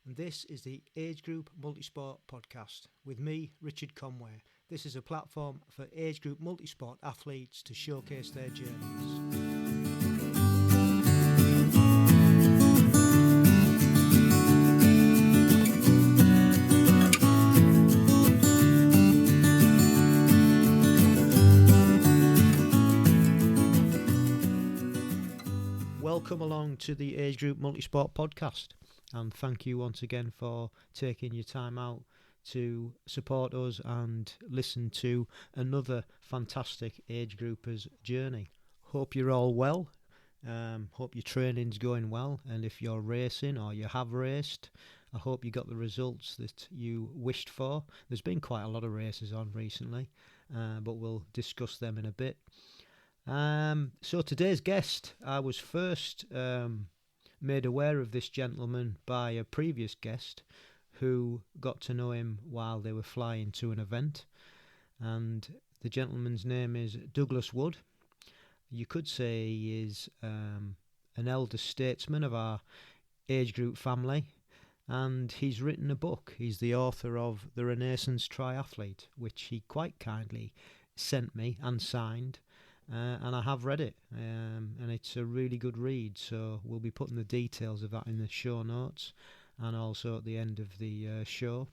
and this is the Age Group Multisport Podcast with me, Richard Conway. This is a platform for age group multisport athletes to showcase their journeys. Welcome along to the Age Group Multisport Podcast, and thank you once again for taking your time out to support us and listen to another fantastic age groupers journey. Hope you're all well. Hope your training's going well, and if you're racing or you have raced, I hope you got the results that you wished for. There's been quite a lot of races on recently, but we'll discuss them in a bit. So today's guest, I was first made aware of this gentleman by a previous guest who got to know him while they were flying to an event, and the gentleman's name is Douglas Wood. You could say he is an elder statesman of our age group family, and he's written a book. He's the author of The Renaissance Triathlete, which he quite kindly sent me and signed. And I have read it, and it's a really good read, so we'll be putting the details of that in the show notes and also at the end of the show,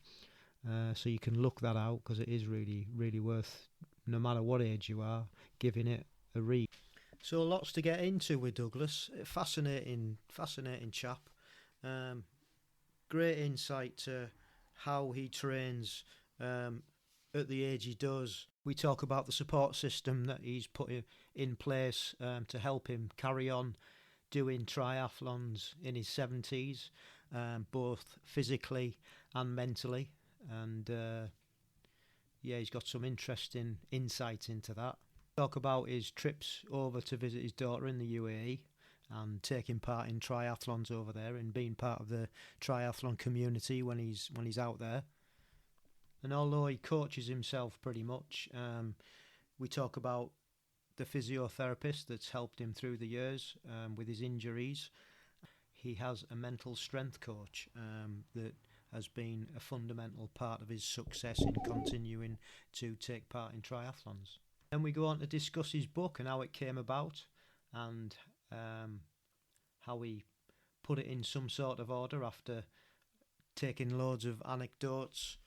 so you can look that out, because it is really, really worth, no matter what age you are, giving it a read. So lots to get into with Douglas. Fascinating chap. Great insight to how he trains at the age he does. We talk about the support system that he's put in place to help him carry on doing triathlons in his 70s, both physically and mentally. And he's got some interesting insight into that. Talk about his trips over to visit his daughter in the UAE and taking part in triathlons over there and being part of the triathlon community when he's out there. And although he coaches himself pretty much, we talk about the physiotherapist that's helped him through the years with his injuries. He has a mental strength coach that has been a fundamental part of his success in continuing to take part in triathlons. Then we go on to discuss his book and how it came about, and how he put it in some sort of order after taking loads of anecdotes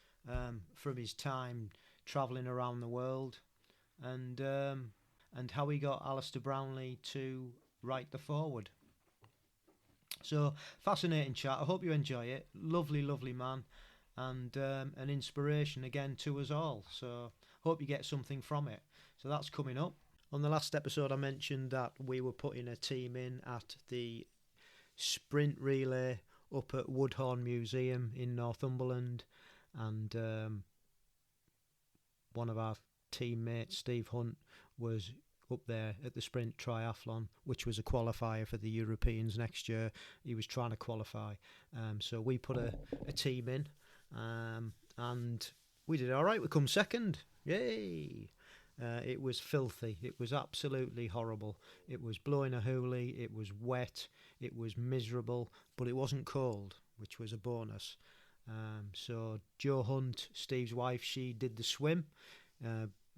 from his time travelling around the world, and how he got Alistair Brownlee to write the foreword. So, fascinating chat. I hope you enjoy it. Lovely, lovely man, and an inspiration again to us all. So, hope you get something from it. So that's coming up. On the last episode, I mentioned that we were putting a team in at the sprint relay up at Woodhorn Museum in Northumberland. And one of our teammates, Steve Hunt, was up there at the sprint triathlon, which was a qualifier for the Europeans next year. He was trying to qualify, so we put a team in, and we did all right. We come second. Yay! It was filthy. It was absolutely horrible. It was blowing a hoolie. It was wet. It was miserable, but it wasn't cold, which was a bonus. So Jo Hunt, Steve's wife, she did the swim.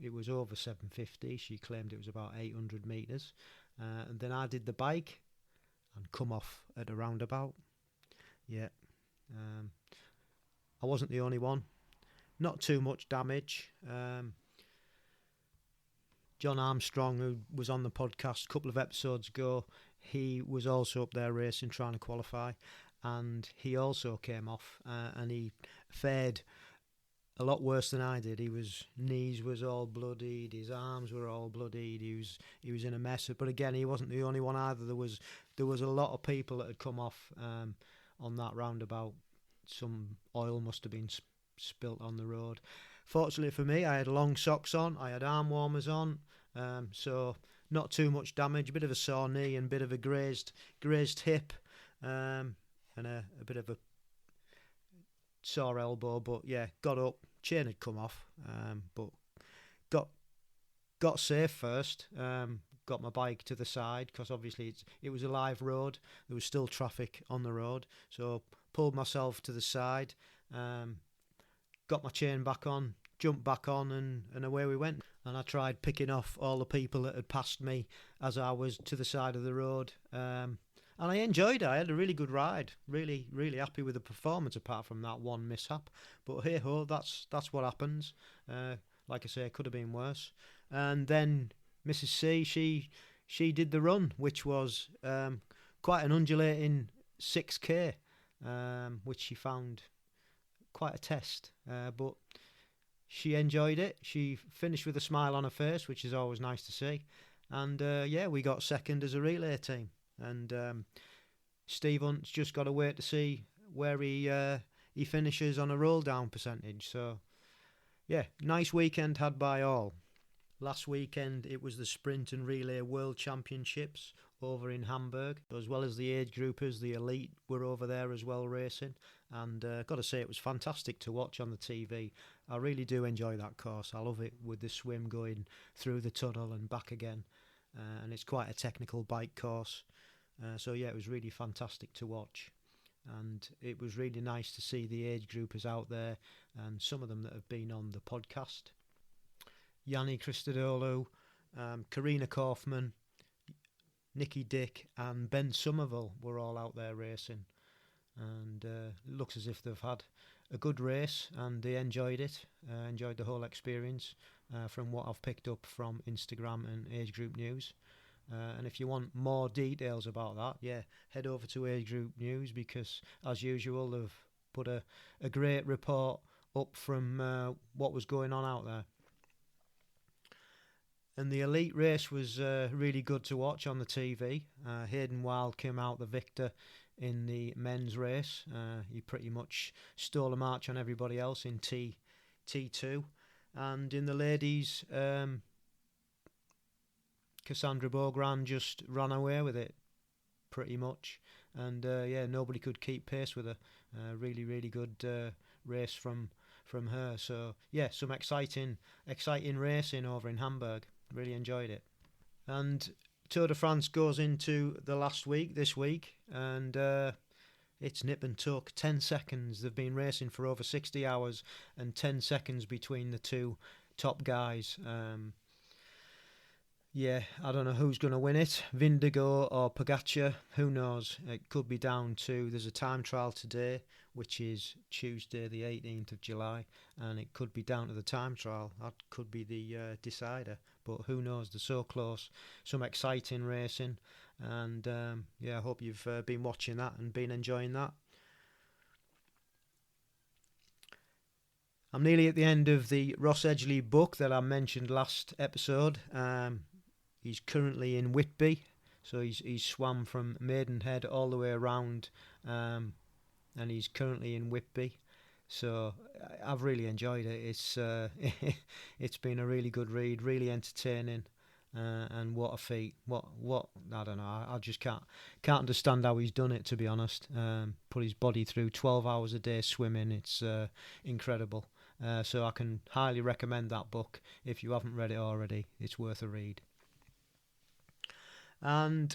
It was over 750. She claimed it was about 800 metres. And then I did the bike and come off at a roundabout. Yeah. I wasn't the only one. Not too much damage. John Armstrong, who was on the podcast a couple of episodes ago, he was also up there racing, trying to qualify. And he also came off, and he fared a lot worse than I did. His knees was all bloodied, his arms were all bloodied. He was in a mess. But again, he wasn't the only one either. There was a lot of people that had come off on that roundabout. Some oil must have been spilt on the road. Fortunately for me, I had long socks on. I had arm warmers on, so not too much damage. A bit of a sore knee and a bit of a grazed hip. And a bit of a sore elbow, but yeah, got up. Chain had come off, but got safe first. Got my bike to the side because obviously it was a live road. There was still traffic on the road, so pulled myself to the side, got my chain back on, jumped back on, and away we went. And I tried picking off all the people that had passed me as I was to the side of the road. And I enjoyed it. I had a really good ride. Really, really happy with the performance apart from that one mishap. But hey ho, that's what happens. Like I say, it could have been worse. And then Mrs. C, she did the run, which was quite an undulating 6K, which she found quite a test. But she enjoyed it. She finished with a smile on her face, which is always nice to see. And we got second as a relay team. And Steve Hunt's just got to wait to see where he finishes on a roll down percentage. So, yeah, nice weekend had by all. Last weekend it was the Sprint and Relay World Championships over in Hamburg, as well as the age groupers. The elite were over there as well racing, and got to say it was fantastic to watch on the TV. I really do enjoy that course. I love it with the swim going through the tunnel and back again, and it's quite a technical bike course. So yeah, it was really fantastic to watch, and it was really nice to see the age groupers out there, and some of them that have been on the podcast. Yanni Christodoulou, Karina Kaufman, Nicky Dick and Ben Somerville were all out there racing, and looks as if they've had a good race and they enjoyed it, enjoyed the whole experience, from what I've picked up from Instagram and Age Group News. And if you want more details about that, head over to Age Group News, because as usual they've put a great report up from what was going on out there. And the elite race was really good to watch on the TV. Hayden Wild came out the victor in the men's race. He pretty much stole a march on everybody else in T2. And in the ladies, Cassandra Bogran just ran away with it, pretty much. And nobody could keep pace with her. Really, really good race from her. So yeah, some exciting racing over in Hamburg. Really enjoyed it. And Tour de France goes into the last week this week, and it's nip and tuck. 10 seconds. They've been racing for over 60 hours, and 10 seconds between the two top guys. I don't know who's going to win it, Vindigo or Pogacar, who knows. It could be down to, there's a time trial today, which is Tuesday the 18th of July, and it could be down to the time trial. That could be the decider, but who knows, they're so close. Some exciting racing, and I hope you've been watching that and been enjoying that. I'm nearly at the end of the Ross Edgley book that I mentioned last episode. He's currently in Whitby, so he's swam from Maidenhead all the way around, and he's currently in Whitby. So I've really enjoyed it. It's it's been a really good read, really entertaining, and what a feat! What I don't know. I just can't understand how he's done it, to be honest. Put his body through 12 hours a day swimming. It's incredible. So I can highly recommend that book if you haven't read it already. It's worth a read. And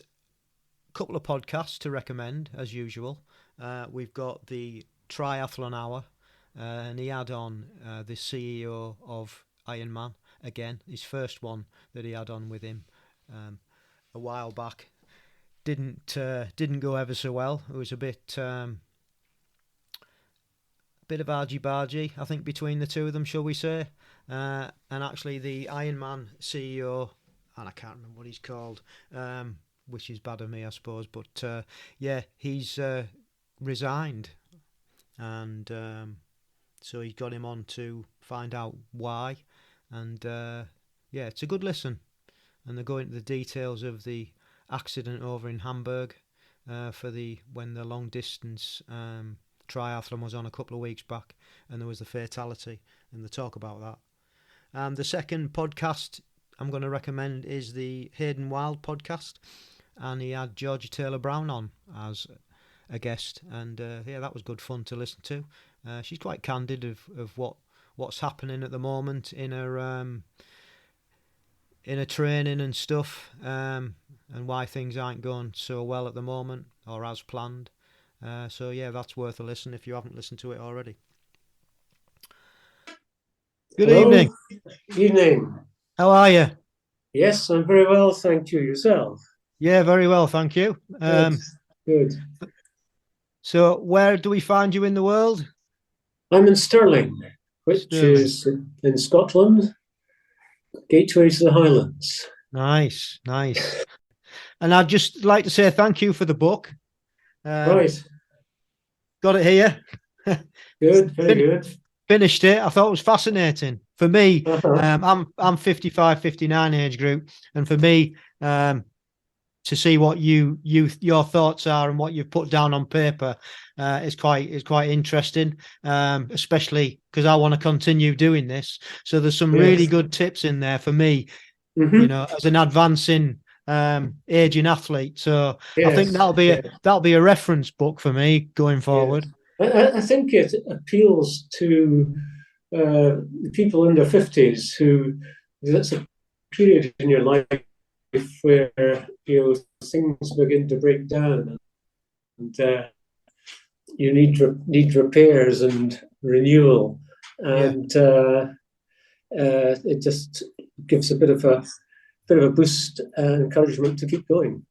a couple of podcasts to recommend, as usual. We've got the Triathlon Hour, and he had on the CEO of Ironman, again, his first one that he had on with him a while back. Didn't go ever so well. It was a bit of argy-bargy, I think, between the two of them, shall we say. And actually the Ironman CEO, and I can't remember what he's called, which is bad of me, I suppose, but he's resigned, and so he got him on to find out why, and it's a good listen, and they go into the details of the accident over in Hamburg when the long distance triathlon was on a couple of weeks back, and there was the fatality, and they talk about that. And the second podcast I'm going to recommend is the Hayden Wild podcast, and he had Georgia Taylor-Brown on as a guest, and that was good fun to listen to. She's quite candid of what's happening at the moment in her training and stuff, and why things aren't going so well at the moment or as planned. So yeah, that's worth a listen if you haven't listened to it already. Good Hello, evening. evening. How are you? Yes, I'm very well, thank you. Yourself? Yeah, very well, thank you. Good, good. So where do we find you in the world? I'm in Stirling, which Sterling. is in Scotland, gateway to the Highlands. Nice, nice. And I'd just like to say thank you for the book. Um, Right, got it here. good, very Fin- good. Finished it. I thought it was fascinating. For me, Uh-huh. I'm 55, 59 age group, and for me, to see what your thoughts are and what you've put down on paper is quite interesting, especially because I want to continue doing this. So there's some really Yes. good tips in there for me, Mm-hmm. as an advancing aging athlete. So I think Yes, yes, that'll be a reference book for me going yes. forward. I think it appeals to people in their 50s who, that's a period in your life where, things begin to break down, and you need repairs and renewal, Yeah, and it just gives a bit of a boost and encouragement to keep going.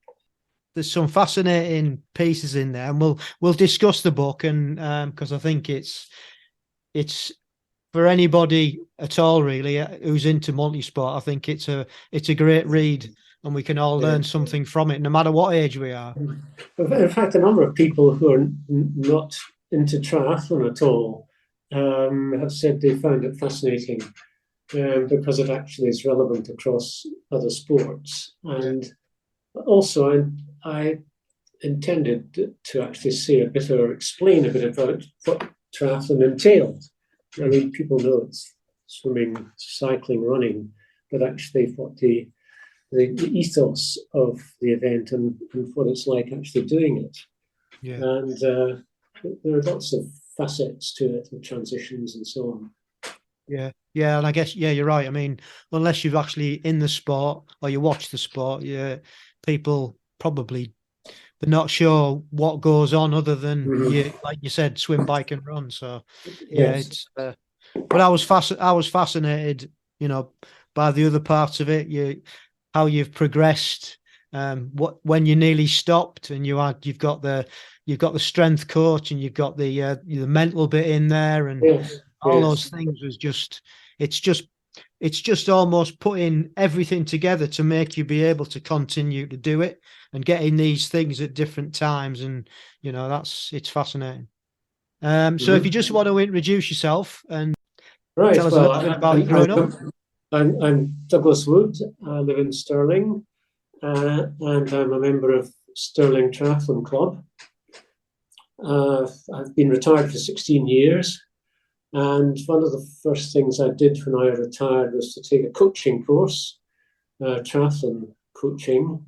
there's some fascinating pieces in there, and we'll discuss the book, and because I think it's for anybody at all really who's into multi-sport. I think it's a great read, and we can all Yeah. learn something from it, no matter what age we are. In fact, a number of people who are not into triathlon at all have said they found it fascinating because it actually is relevant across other sports. Yeah, And also, I intended to actually say a bit or explain a bit about what triathlon entailed. I mm. mean, people know it's swimming, cycling, running, but actually what the ethos of the event and what it's like actually doing it. Yeah, And there are lots of facets to it and transitions and so on. yeah, yeah. And I guess yeah, you're right. I mean, unless you've actually in the sport or you watch the sport, yeah, people probably they're not sure what goes on other than Mm-hmm. you, like you said, swim, bike, and run. So yeah, Yes. it's. But I was fascinated, by the other parts of it. How you've progressed. What when you nearly stopped, and you've got the strength coach, and you've got the mental bit in there, and Yes. all those Yes. things was just it's just it's just almost putting everything together to make you be able to continue to do it and getting these things at different times, and it's fascinating. So if you Mm-hmm. just want to introduce yourself and Right. tell us a Well, little bit about you growing up. I'm Douglas Wood. I live in Stirling, and I'm a member of Stirling Triathlon Club. I've been retired for 16 years, and one of the first things I did when I retired was to take a coaching course, triathlon coaching.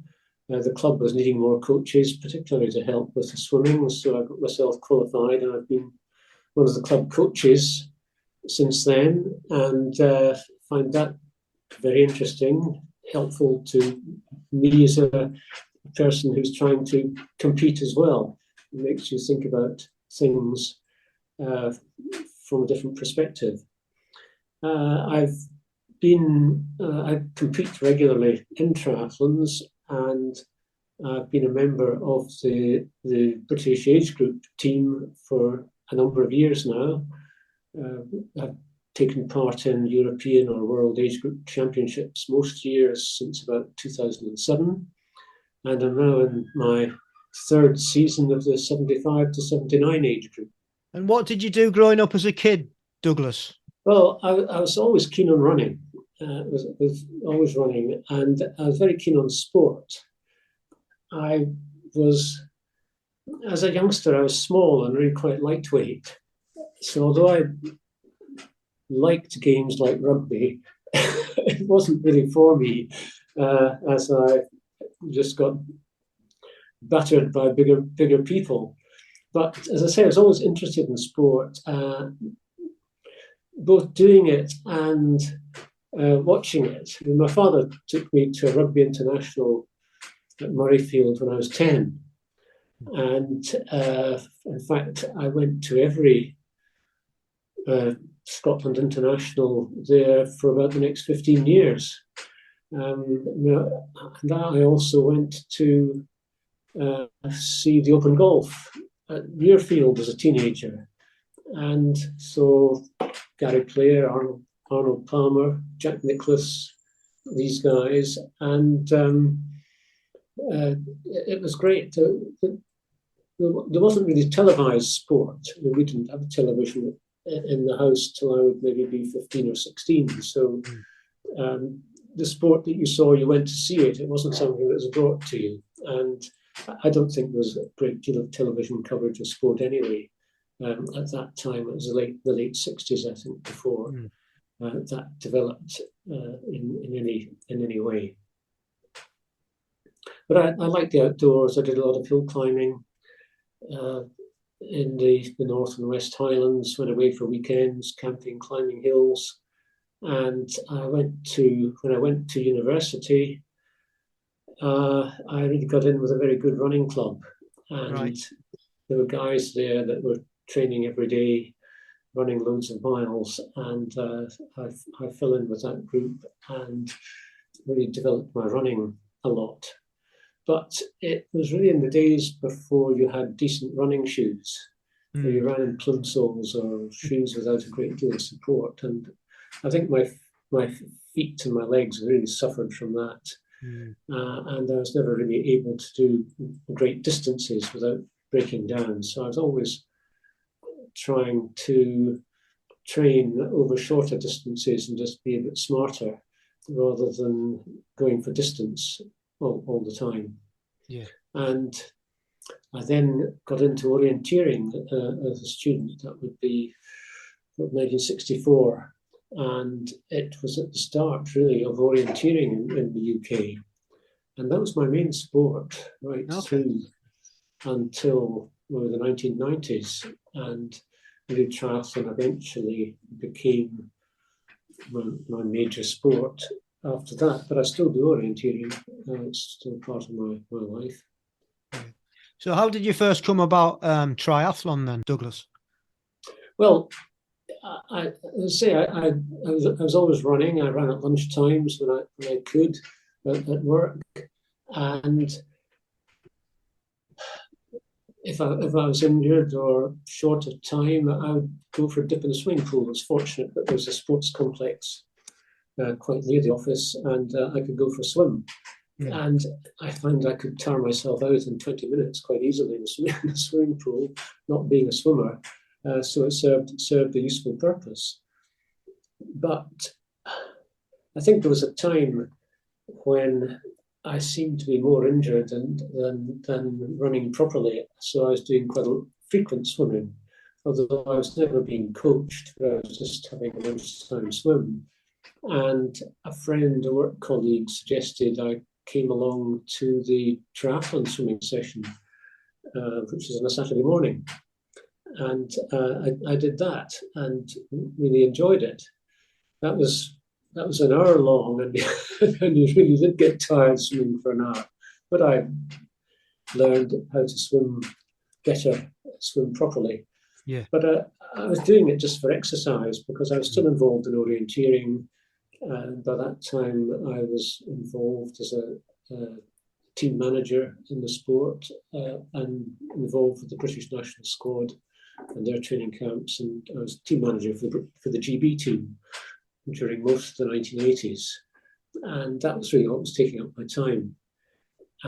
The club was needing more coaches, particularly to help with the swimming, so I got myself qualified, and I've been one of the club coaches since then, and find that very interesting, helpful to me as a person who's trying to compete as well. It makes you think about things uh, from a different perspective. I've I compete regularly in triathlons, and I've been a member of the British age group team for a number of years now. I've taken part in European or World Age Group Championships most years since about 2007, and I'm now in my third season of the 75 to 79 age group. And what did you do growing up as a kid, Douglas? Well, I was always keen on running. Was always running, and I was very keen on sport. I was, as a youngster, I was small and really quite lightweight. So although I liked games like rugby, it wasn't really for me, as I just got battered by bigger people. But as I say, I was always interested in sport, both doing it and watching it. I mean, my father took me to a rugby international at Murrayfield when I was 10. And in fact, I went to every Scotland International there for about the next 15 years. And I also went to see the Open Golf at Muirfield as a teenager. And so Gary Player, Arnold Palmer, Jack Nicklaus, these guys, and it was great. There wasn't really televised sport. I mean, we didn't have a television in the house till I would maybe be 15 or 16. So the sport that you saw, you went to see it. It wasn't something that was brought to you. And I don't think there was a great deal of television coverage of sport anyway. At that time, it was the late 60s, I think, before that developed in any way. But I liked the outdoors. I did a lot of hill climbing in the North and West Highlands, went away for weekends, camping, climbing hills. And when I went to university, I really got in with a very good running club. And there were guys there that were training every day, running loads of miles. And I fell in with that group and really developed my running a lot. But it was really in the days before you had decent running shoes. Where you ran in plimsolls or shoes without a great deal of support. And I think my feet and my legs really suffered from that. And I was never really able to do great distances without breaking down. So I was always trying to train over shorter distances and just be a bit smarter rather than going for distance all the time. Yeah. And I then got into orienteering as a student. That would be 1964. And it was at the start, really, of orienteering in the UK. And that was my main sport through until the 1990s. And really triathlon eventually became my major sport after that. But I still do orienteering. It's still part of my life. So how did you first come about triathlon then, Douglas? Well, I was always running. I ran at lunch times when I could at work, and if I was injured or short of time, I would go for a dip in the swimming pool. I was fortunate that there was a sports complex quite near the office, and I could go for a swim. And I found I could tire myself out in 20 minutes quite easily in the swimming pool, not being a swimmer. So it served a useful purpose. But I think there was a time when I seemed to be more injured than running properly. So I was doing quite a frequent swimming, although I was never being coached, but I was just having a lunchtime swim. And a friend, a work colleague, suggested I came along to the triathlon swimming session, which was on a Saturday morning. And I did that and really enjoyed it. That was an hour long, and you really did get tired swimming for an hour. But I learned how to swim better, swim properly. Yeah. But I was doing it just for exercise because I was still involved in orienteering. And by that time, I was involved as a team manager in the sport and involved with the British national squad and their training camps. And I was team manager for the GB team during most of the 1980s. And that was really what was taking up my time.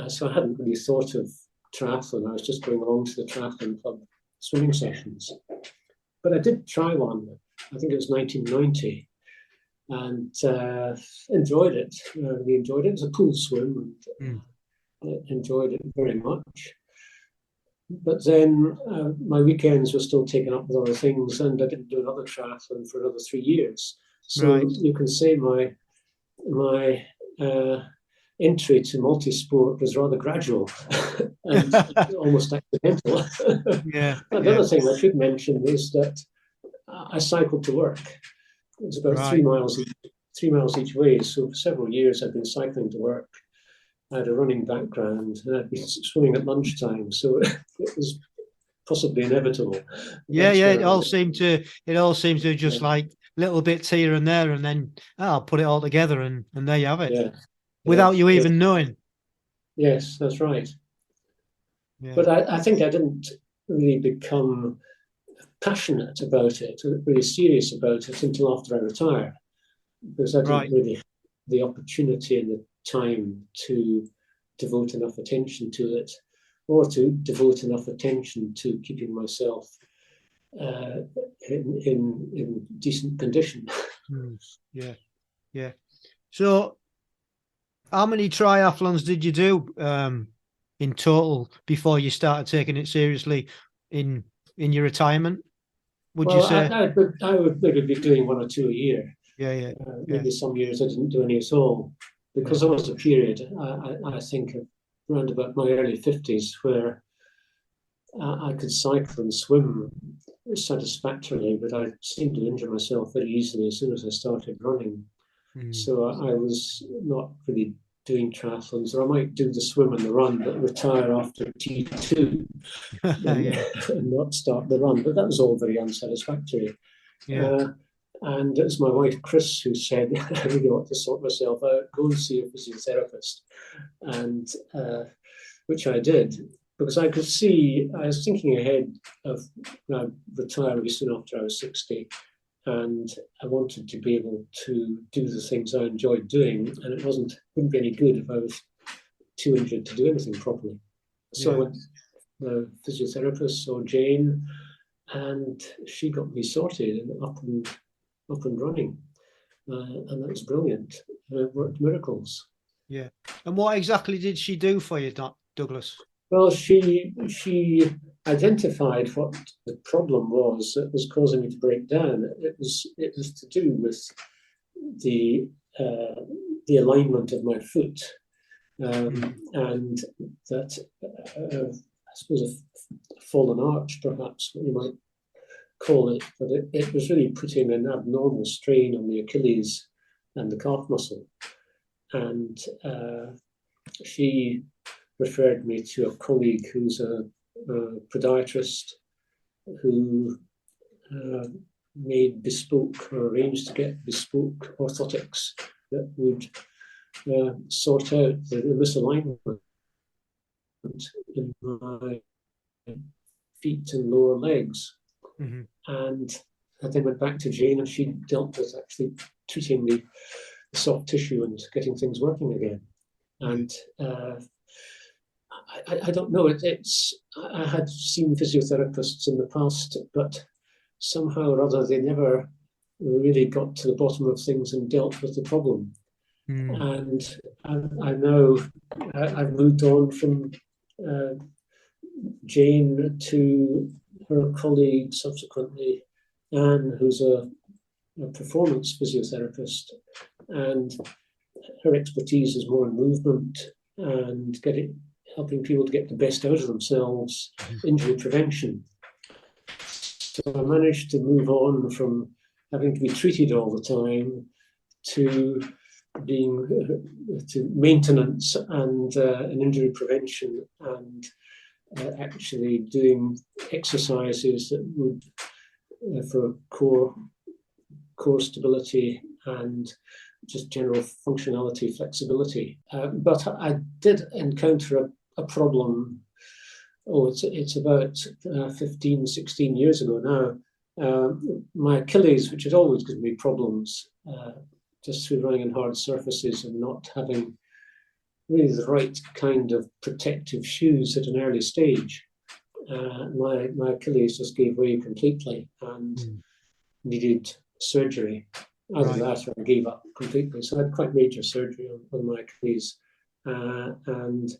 So I hadn't really thought of triathlon. I was just going along to the triathlon club swimming sessions. But I did try one, I think it was 1990. And enjoyed it. Really enjoyed it. It was a pool swim, and enjoyed it very much. But then my weekends were still taken up with other things, and I didn't do another triathlon for another 3 years. So you can say my entry to multi-sport was rather gradual and almost accidental. The other thing I should mention is that I cycled to work. It's about 3 miles each way. So for several years I've been cycling to work. I had a running background, and I'd been swimming at lunchtime, so it was possibly inevitable. Yeah, yeah. It all seems to just like little bits here and there, and then I'll put it all together, and there you have it, Yeah, yeah, without you yeah. even knowing. Yes, that's right. Yeah. But I think I didn't really become passionate about it, really serious about it until after I retired, because I didn't Right. really have the opportunity and the time to devote enough attention to it, or to devote enough attention to keeping myself in decent condition. Yeah. Yeah. So, how many triathlons did you do in total before you started taking it seriously in your retirement? Would you Well, say? I would maybe be doing one or two a year. Yeah, yeah, yeah, Maybe some years I didn't do any at all, yeah. because there was a period, I think, around about my early 50s, where I could cycle and swim satisfactorily, but I seemed to injure myself very easily as soon as I started running. So I was not really doing triathlons, or I might do the swim and the run, but retire after T2 Yeah, and not start the run. But that was all very unsatisfactory. yeah. And it was my wife, Chris, who said, I really ought to sort myself out, go and see a physiotherapist. And which I did, because I could see, I was thinking ahead of when I retired soon after I was 60, and I wanted to be able to do the things I enjoyed doing, and it wouldn't be any good if I was too injured to do anything properly. So I went to the physiotherapist, saw Jane, and she got me sorted and up and running, and that was brilliant. It worked miracles. Yeah. And what exactly did she do for you, Douglas? Well, she identified what the problem was that was causing me to break down. It was to do with the alignment of my foot, and that I suppose a fallen arch, perhaps what you might call it, but it was really putting an abnormal strain on the Achilles and the calf muscle, and she referred me to a colleague who's a podiatrist who made bespoke, or arranged to get bespoke orthotics that would sort out the misalignment in my feet and lower legs. And I then went back to Jane, and she dealt with actually treating the soft tissue and getting things working again. And I don't know. I had seen physiotherapists in the past, but somehow or other they never really got to the bottom of things and dealt with the problem. And I know I've moved on from Jane to her colleague subsequently, Anne, who's a performance physiotherapist, and her expertise is more in movement and helping people to get the best out of themselves, injury prevention. So I managed to move on from having to be treated all the time to maintenance and injury prevention, and actually doing exercises that would for core stability and just general functionality, flexibility. But I did encounter a problem. It's about 15, 16 years ago now. My Achilles, which had always given me problems, just through running on hard surfaces and not having really the right kind of protective shoes at an early stage, my Achilles just gave way completely and needed surgery. Either that or I gave up completely. So I had quite major surgery on my Achilles, and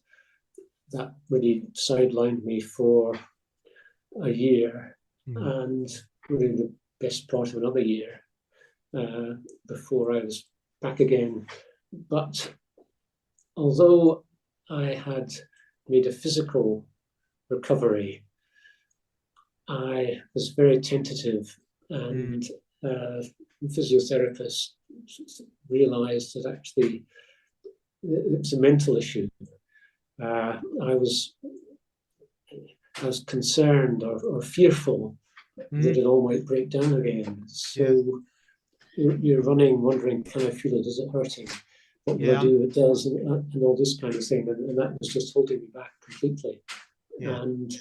that really sidelined me for a year, and really the best part of another year before I was back again. But although I had made a physical recovery, I was very tentative, and physiotherapists realized that actually it's a mental issue. I was concerned or fearful that it all might break down again. So you're running, wondering, can I feel it? Is it hurting? What will I do if it does? And all this kind of thing. And that was just holding me back completely. And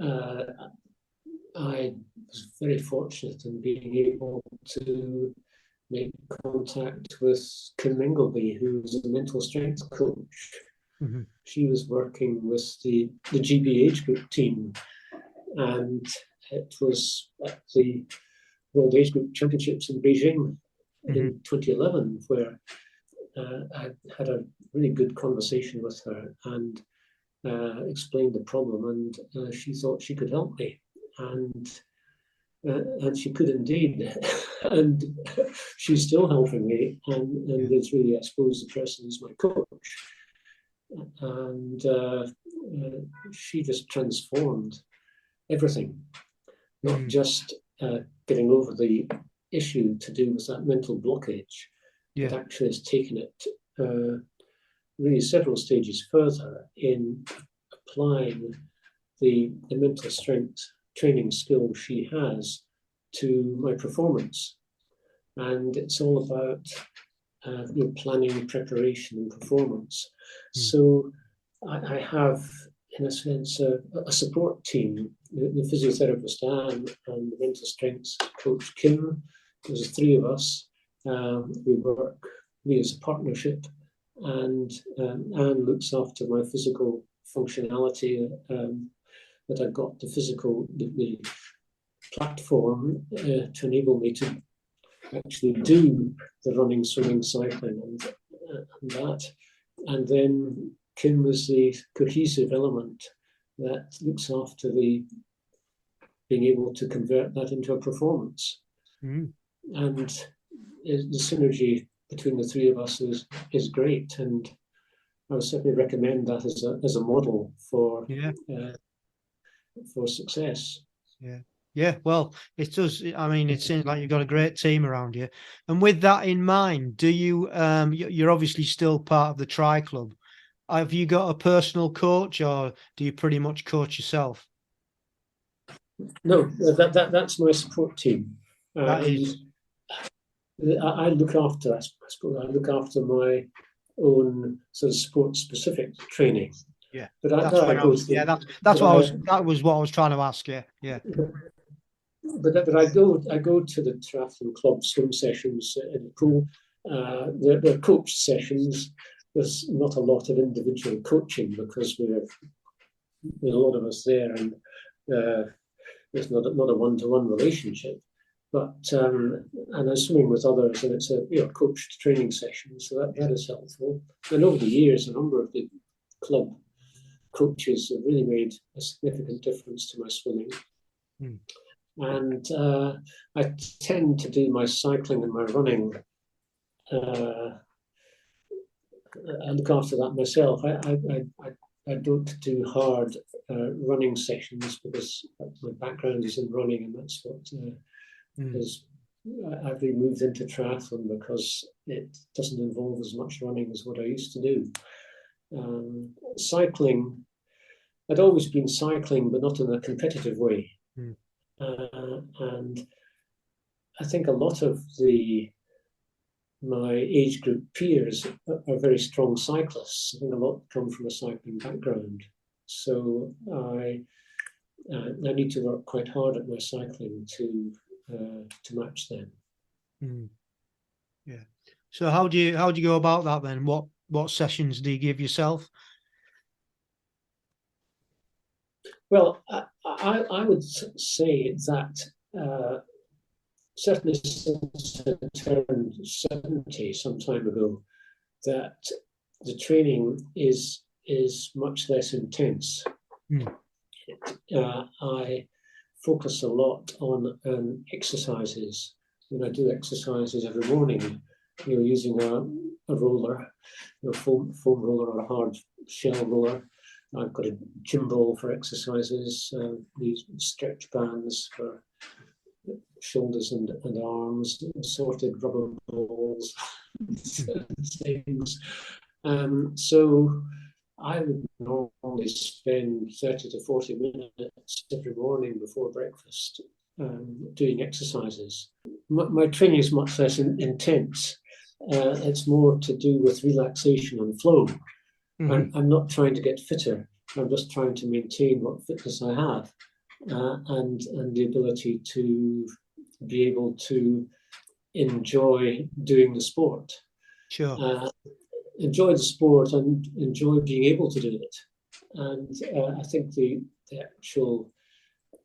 I was very fortunate in being able to make contact with Kim Mingleby, who was a mental strength coach. Mm-hmm. She was working with the GB age group team, and it was at the World Age Group Championships in Beijing in 2011, where I had a really good conversation with her and explained the problem, and she thought she could help me, and she could indeed, and she's still helping me, and is really, I suppose, the person who's my coach, and she just transformed everything, not just getting over the issue to do with that mental blockage, but actually has taken it really several stages further in applying the mental strength training skill she has to my performance. And it's all about planning, preparation, and performance. So I have, in a sense, a support team, the physiotherapist Anne and the mental strength coach Kim. There's three of us. We work really as a partnership, and Anne looks after my physical functionality, that I've got the platform to enable me to actually do the running, swimming, cycling, and that. And then Kim was the cohesive element that looks after the being able to convert that into a performance. And the synergy between the three of us is great, and I would certainly recommend that as a model for success. Yeah, well, it does. I mean, it seems like you've got a great team around you. And with that in mind, do you, you're obviously still part of the Tri Club. Have you got a personal coach, or do you pretty much coach yourself? No, that's my support team. That is. I look after, I suppose, I look after my own sort of sport-specific training. Yeah, but that was what I was trying to ask. Yeah. But I go to the Triathlon Club swim sessions in the pool. They're coached sessions. There's not a lot of individual coaching because there's a lot of us there, and there's not a one-to-one relationship. But and I'm swimming with others, and it's a coached training session, so that is helpful. And over the years, a number of the club coaches have really made a significant difference to my swimming. And I tend to do my cycling and my running. I look after that myself. I don't do hard running sessions because my background is in running, and that's what I've really moved into triathlon because it doesn't involve as much running as what I used to do. Cycling, I'd always been cycling, but not in a competitive way. And I think a lot of my age group peers are very strong cyclists. I think a lot come from a cycling background. So I need to work quite hard at my cycling to match them. Yeah. So how do you go about that then? What sessions do you give yourself? Well, I would say that certainly since I turned 70 some time ago, that the training is much less intense. I focus a lot on exercises. When I do exercises every morning, using a roller, foam roller or a hard shell roller. I've got a gym ball for exercises, these stretch bands for shoulders and arms, assorted rubber balls, things. So I would normally spend 30 to 40 minutes every morning before breakfast doing exercises. My training is much less intense. It's more to do with relaxation and flow. Mm-hmm. I'm not trying to get fitter. I'm just trying to maintain what fitness I have and the ability to be able to enjoy doing the sport. Sure. Enjoy the sport and enjoy being able to do it. And I think the actual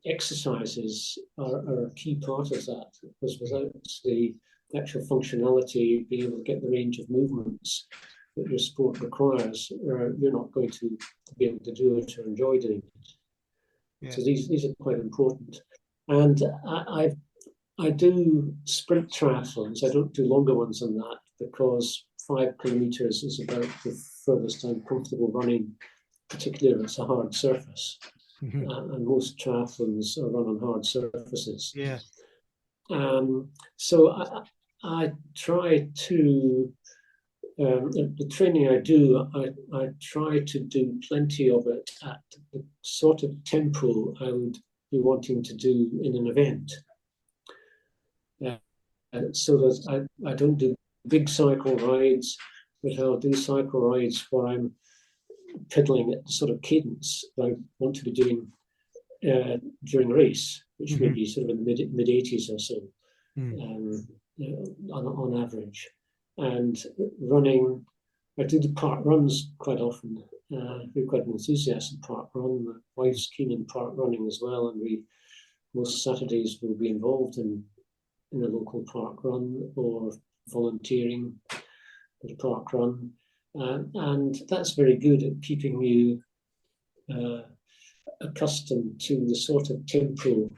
exercises are a key part of that, because without the actual functionality, being able to get the range of movements that your sport requires, you're not going to be able to do it or enjoy doing it. Yeah. So these are quite important. And I do sprint triathlons. I don't do longer ones than that, because 5 kilometers is about the furthest I'm comfortable running, particularly if it's a hard surface. Mm-hmm. And most triathlons are run on hard surfaces. Yeah. So I try to, the training I do, I try to do plenty of it at the sort of tempo I would be wanting to do in an event. So that I don't do big cycle rides, but I'll do cycle rides where I'm pedaling at the sort of cadence that I want to be doing during a race, which may be sort of in the mid 80s or so, on average. And running, I do the park runs quite often. We're quite an enthusiastic park run. My wife's keen in park running as well, and most Saturdays will be involved in a local park run or volunteering at a park run. And that's very good at keeping you accustomed to the sort of tempo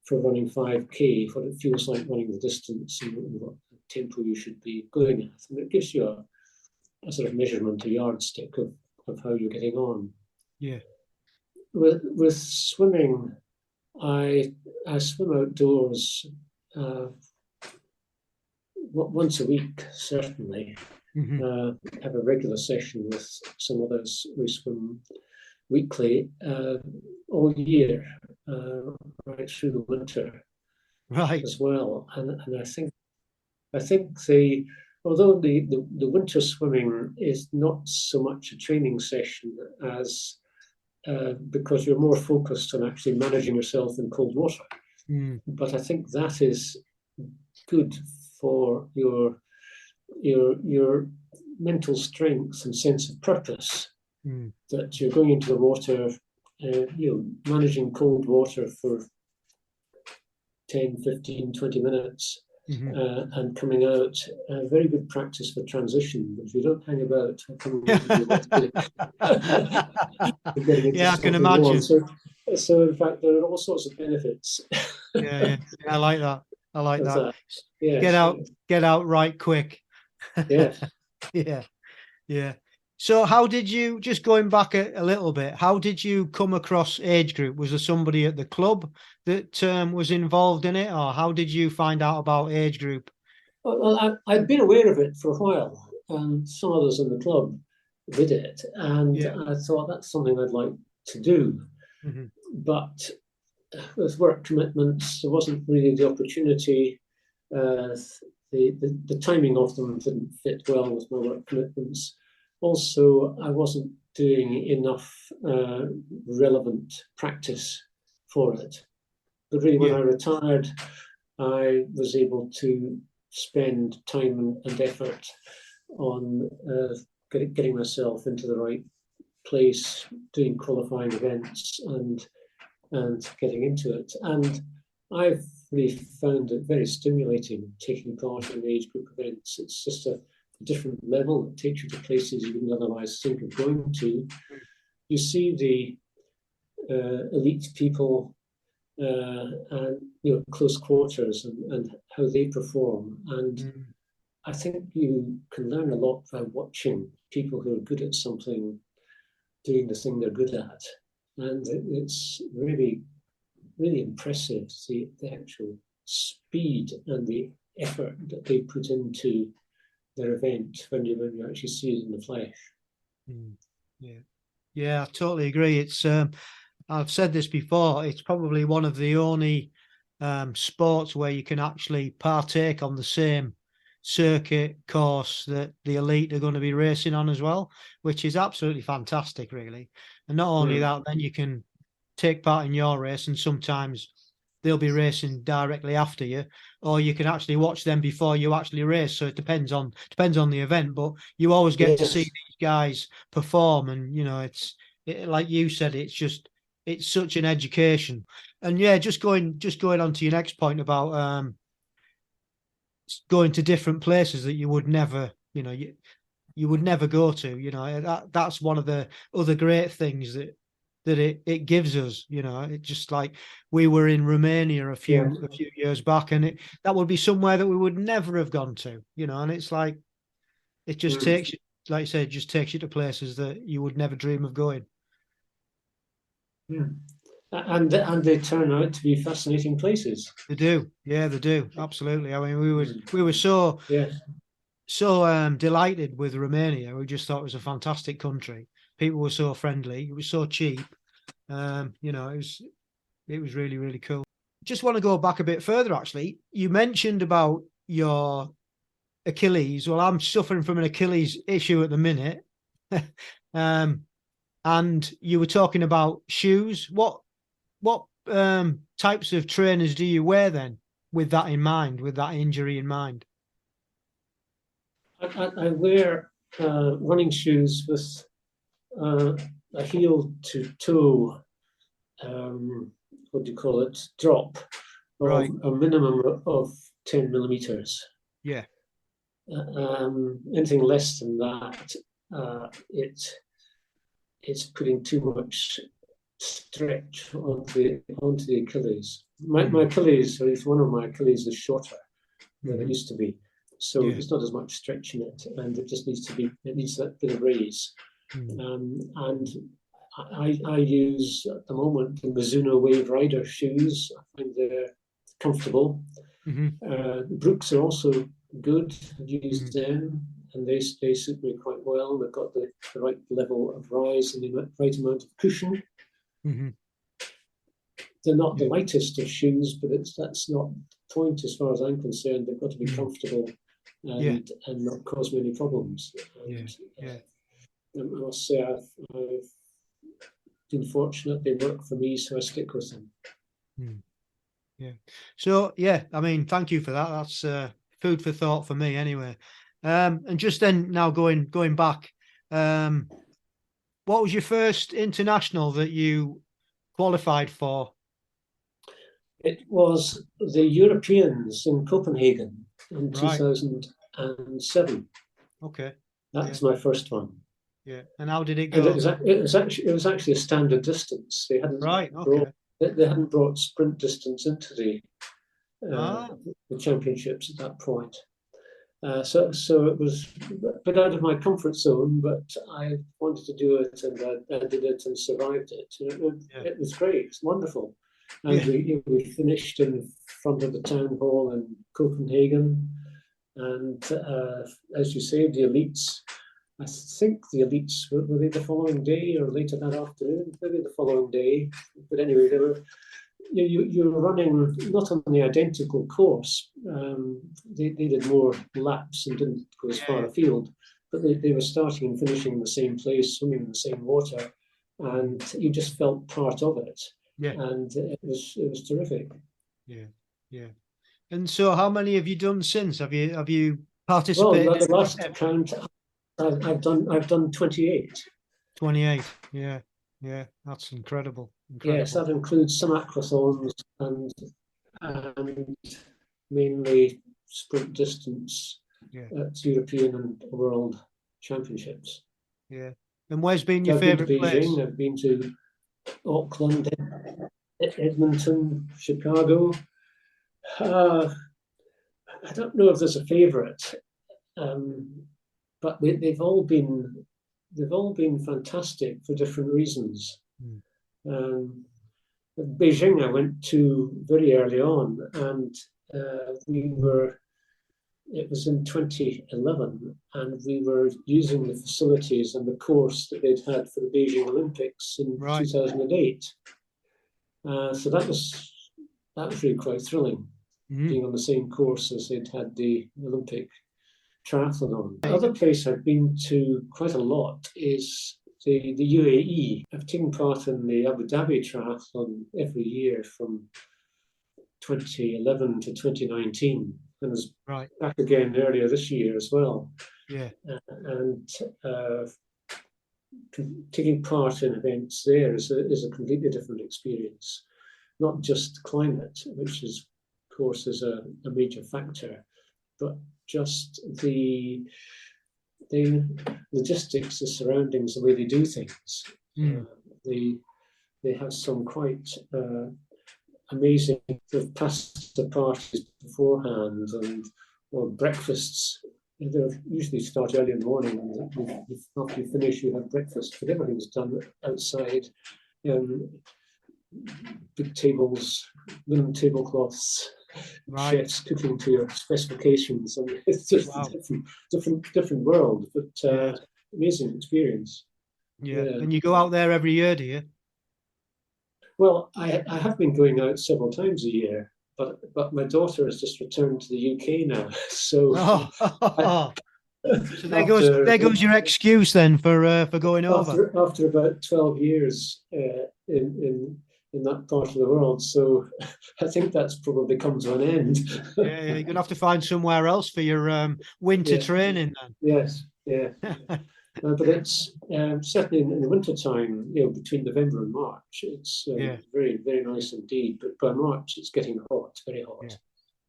for running 5K, what it feels like running the distance and what tempo you should be going at. And it gives you a sort of measurement, a yardstick of how you're getting on. Yeah. With swimming, I swim outdoors once a week, certainly. Have a regular session with some others. We swim weekly all year, right through the winter, right, as well. And I think although the winter swimming is not so much a training session as because you're more focused on actually managing yourself in cold water. But I think that is good for your mental strength and sense of purpose, that you're going into the water, managing cold water for 10, 15, 20 minutes and coming out. Very good practice for transition. If you don't hang about coming into the water, yeah, I can imagine. So in fact, there are all sorts of benefits. yeah, I like that. I like that. Yes, get out right quick. Yes. Yeah. So how did you, just going back a little bit, how did you come across Agegroup? Was there somebody at the club that was involved in it, or how did you find out about Agegroup? Well, I'd been aware of it for a while, and some others in the club did it, and I thought that's something I'd like to do. But with work commitments, there wasn't really the opportunity. The timing of them didn't fit well with my work commitments. Also, I wasn't doing enough relevant practice for it. But really, when I retired, I was able to spend time and effort on getting myself into the right place, doing qualifying events and getting into it. And I've really found it very stimulating taking part in Agegroup events. It's just a different level. It takes you to places you wouldn't otherwise think of going to. You see the elite people and close quarters and how they perform. And I think you can learn a lot by watching people who are good at something doing the thing they're good at. And it's really, really impressive, the actual speed and the effort that they put into their event when you actually see it in the flesh. Yeah, yeah, I totally agree. It's I've said this before. It's probably one of the only sports where you can actually partake on the same circuit course that the elite are going to be racing on as well, which is absolutely fantastic, really. And not only that, then you can take part in your race, and sometimes they'll be racing directly after you, or you can actually watch them before you actually race. So it depends on the event, but you always get to see these guys perform, and like you said, it's such an education. And yeah, just going on to your next point about going to different places that you would never, you would never go to. That's one of the other great things that it gives us. It's just like we were in Romania a few years back, and that would be somewhere that we would never have gone to. And it's like it just takes you, like you said, just takes you to places that you would never dream of going. Yeah. And they turn out to be fascinating places. They do, yeah, they do, absolutely. I mean, we were so delighted with Romania. We just thought it was a fantastic country. People were so friendly. It was so cheap. It was really, really cool. Just want to go back a bit further. Actually, you mentioned about your Achilles. Well, I'm suffering from an Achilles issue at the minute. And you were talking about shoes. What types of trainers do you wear then, with that in mind, with that injury in mind? I wear running shoes with a heel to toe, what do you call it, drop of Right. a minimum of 10 millimeters. Yeah. Anything less than that, it's putting too much stretch onto the Achilles. My Achilles, or at least one of my Achilles, is shorter than it used to be. So there's not as much stretch in it, and it just needs that bit of raise. And I use at the moment the Mizuno Wave Rider shoes. I find they're comfortable. Brooks are also good. I've used them, and they suit me quite well. They've got the right level of rise and the right amount of cushion. They're not the lightest of shoes, but that's not the point as far as I'm concerned. They've got to be comfortable and not cause me any problems. I must say I've been fortunate. They work for me, so I stick with them. Yeah. So I mean, thank you for that. That's food for thought for me, anyway. And just then, now going back, what was your first international that you qualified for? It was the Europeans in Copenhagen in 2007. Okay. That's my first one. Yeah. And how did it go? And it was actually a standard distance. They hadn't they hadn't brought sprint distance into the championships at that point. So it was a bit out of my comfort zone, but I wanted to do it, and I did it and survived it. It was great. It's wonderful. And we finished in front of the town hall in Copenhagen. And as you say, the elites, I think the elites were they the following day or later that afternoon, maybe the following day. But anyway, they were. You're running not on the identical course. They did more laps and didn't go as far afield, but they were starting and finishing in the same place, swimming in the same water, and you just felt part of it. And it was terrific. Yeah. And so, how many have you done since? Have you participated? Well, the last count, I've done 28. 28. Yeah, that's incredible. Yes, that includes some aquathons and mainly sprint distance at European and World Championships. Yeah. And where's been your favourite place? I've been to Auckland, Edmonton, Chicago. I don't know if there's a favourite, but they've all been fantastic for different reasons. Beijing I went to very early on, and we were it was in 2011, and we were using the facilities and the course that they'd had for the Beijing Olympics in 2008. So that was really quite thrilling, being on the same course as they'd had the Olympic triathlon on. The other place I've been to quite a lot is the UAE. I've taken part in the Abu Dhabi triathlon every year from 2011 to 2019, and was back again earlier this year as well. And taking part in events there is a completely different experience. Not just climate, which is, of course, is a major factor, but just the logistics, the surroundings, the way they do things. They have some quite amazing sort of pasta parties beforehand, or breakfasts. They usually start early in the morning, and after you finish, you have breakfast. But everything's done outside. Big tables, linen tablecloths, chefs cooking to your specifications, and it's just a different world, but amazing experience. And you go out there every year, do you? Well, I have been going out several times a year, but my daughter has just returned to the UK now, so. So there goes your excuse then for going over. After about 12 years in that part of the world, so I think that's probably come to an end. You're gonna have to find somewhere else for your winter training then. Yes, but it's certainly in the winter time, between November and March, it's very, very nice indeed. But by March, it's getting hot, very hot.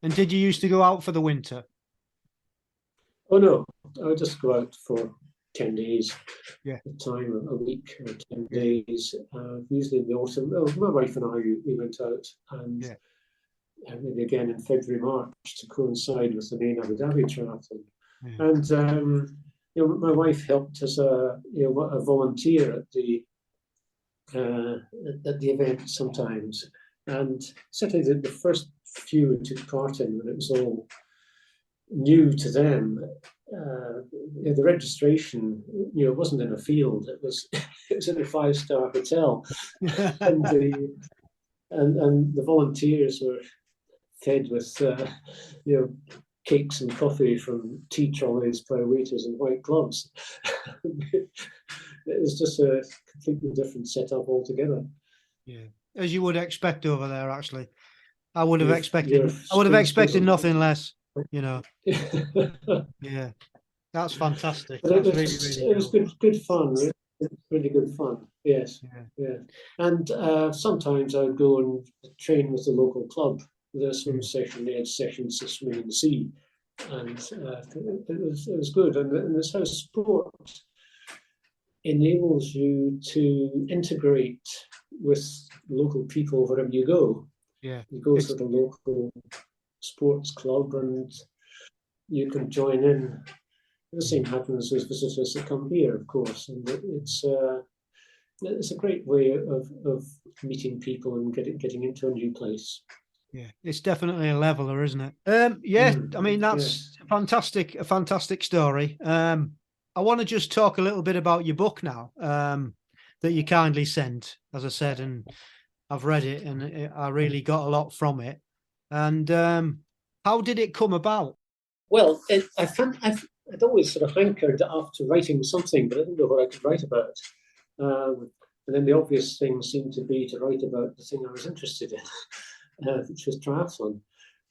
And did you used to go out for the winter? Oh no, I would just go out for 10 days at a time, a week or 10 days. Usually in the autumn. Well, my wife and I, we went out, and maybe again in February, March, to coincide with the main Abu Dhabi triathlon. And my wife helped as a volunteer at the event sometimes. And certainly the first few we took part in, when it was all new to them, the registration, wasn't in a field. It was in a 5-star hotel, and the volunteers were fed with cakes and coffee from tea trolleys by waiters in white gloves. It was just a completely different setup altogether. As you would expect over there, actually. I would have expected nothing less. That's fantastic. But it was good fun, really good fun. Yes, and sometimes I would go and train with the local club. The swim session, they had sessions to swim in the sea, and it was good. And it's how sport enables you to integrate with local people wherever you go. You go to the local sports club and you can join in. The same happens with visitors that come here, of course, and it's a great way of meeting people and getting into a new place. It's definitely a leveler, isn't it? I mean, that's a fantastic story. I want to just talk a little bit about your book now, that you kindly sent, as I said, and I've read it and I really got a lot from it. And how did it come about? Well, I'd always sort of hankered after writing something, but I didn't know what I could write about. And then the obvious thing seemed to be to write about the thing I was interested in, which was triathlon.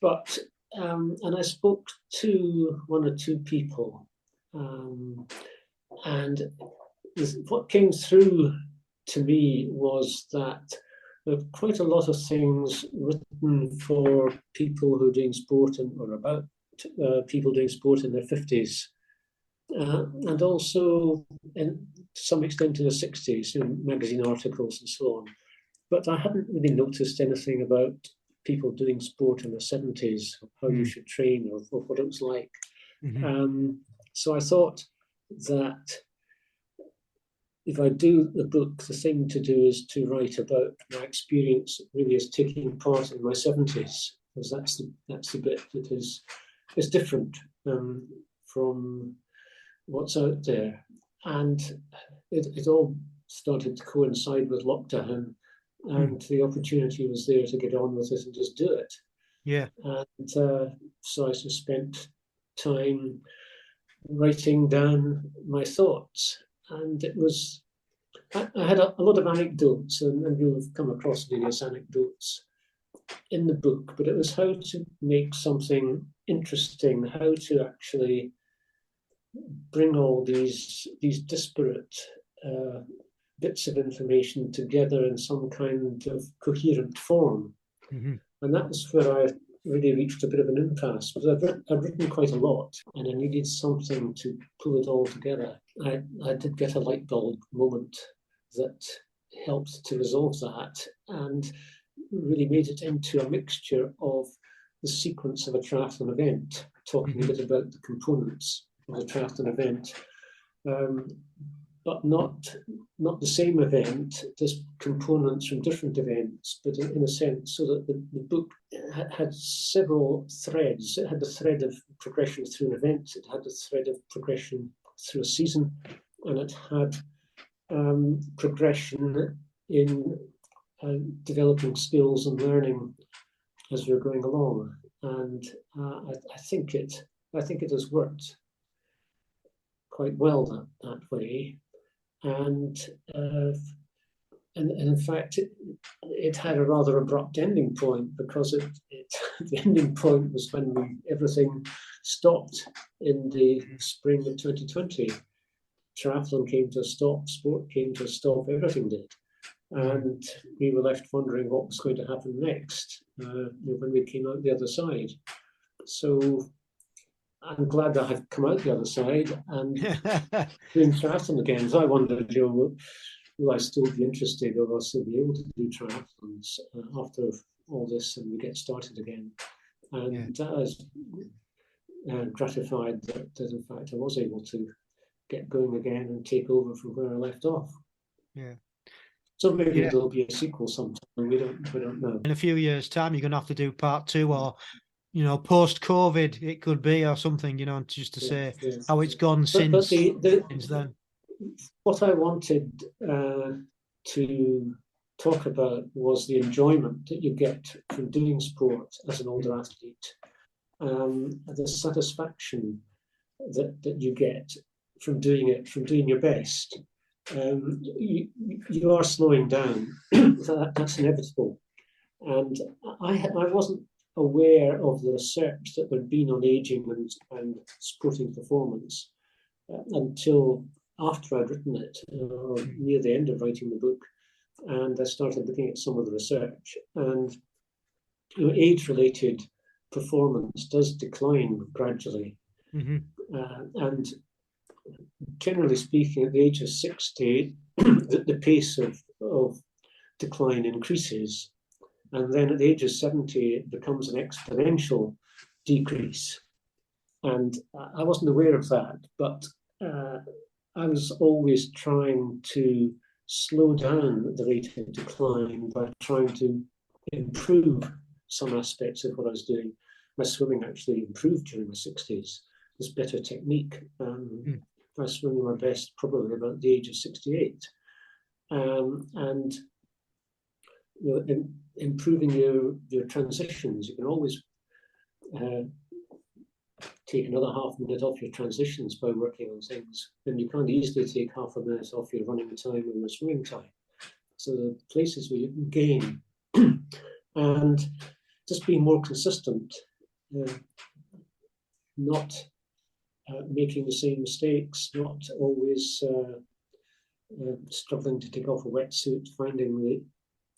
But and I spoke to one or two people, and what came through to me was that there are quite a lot of things written for people who are doing sport or about people doing sport in their 50s, and also to some extent in the 60s, in magazine articles and so on. But I hadn't really noticed anything about people doing sport in the 70s, how you should train or what it was like. So I thought that if I do the book, the thing to do is to write about my experience really as taking part in my 70s, because that's the bit that is different from what's out there. And it all started to coincide with lockdown, and the opportunity was there to get on with it and just do it. Yeah. And so I just spent time writing down my thoughts. And it was, I had a lot of anecdotes, and you'll have come across various anecdotes in the book, but it was how to make something interesting, how to actually bring all these disparate bits of information together in some kind of coherent form. And that was where I really reached a bit of an impasse, because I've written quite a lot and I needed something to pull it all together. I did get a light bulb moment that helped to resolve that and really made it into a mixture of the sequence of a triathlon event, talking a bit about the components of a triathlon event, but not the same event, just components from different events, but in a sense, so that the book had several threads. It had the thread of progression through an event, it had the thread of progression through a season, and it had progression in developing skills and learning as we're going along. And I think it has worked quite well that way. And in fact, it had a rather abrupt ending point, because the ending point was when everything stopped in the spring of 2020. Triathlon came to a stop, sport came to a stop, everything did. And we were left wondering what was going to happen next when we came out the other side. So I'm glad that I've come out the other side and doing triathlon again. So I wondered, will I still be interested, or will I still be able to do triathlons after all this and we get started again? And I was gratified that in fact I was able to get going again and take over from where I left off. Yeah. So maybe there'll be a sequel sometime. We don't know. In a few years' time, you're going to have to do part 2, or post-COVID, it could be, or something. Just to say how it's gone since then. What I wanted to talk about was the enjoyment that you get from doing sport as an older athlete, the satisfaction that you get from doing it, from doing your best. You are slowing down. That's inevitable. And I wasn't aware of the research that there'd been on aging and sporting performance until after I'd written it, or near the end of writing the book. And I started looking at some of the research. And age-related performance does decline gradually. And generally speaking, at the age of 60, the pace of decline increases. And then at the age of 70, it becomes an exponential decrease. And I wasn't aware of that, but I was always trying to slow down the rate of decline by trying to improve some aspects of what I was doing. My swimming actually improved during my 60s. There's better technique. I swim my best probably about the age of 68. And improving your transitions, you can always take another half minute off your transitions by working on things. And you can't easily take half a minute off your running time and your swimming time. So the places where you can gain and just being more consistent, not making the same mistakes, not always struggling to take off a wetsuit, finding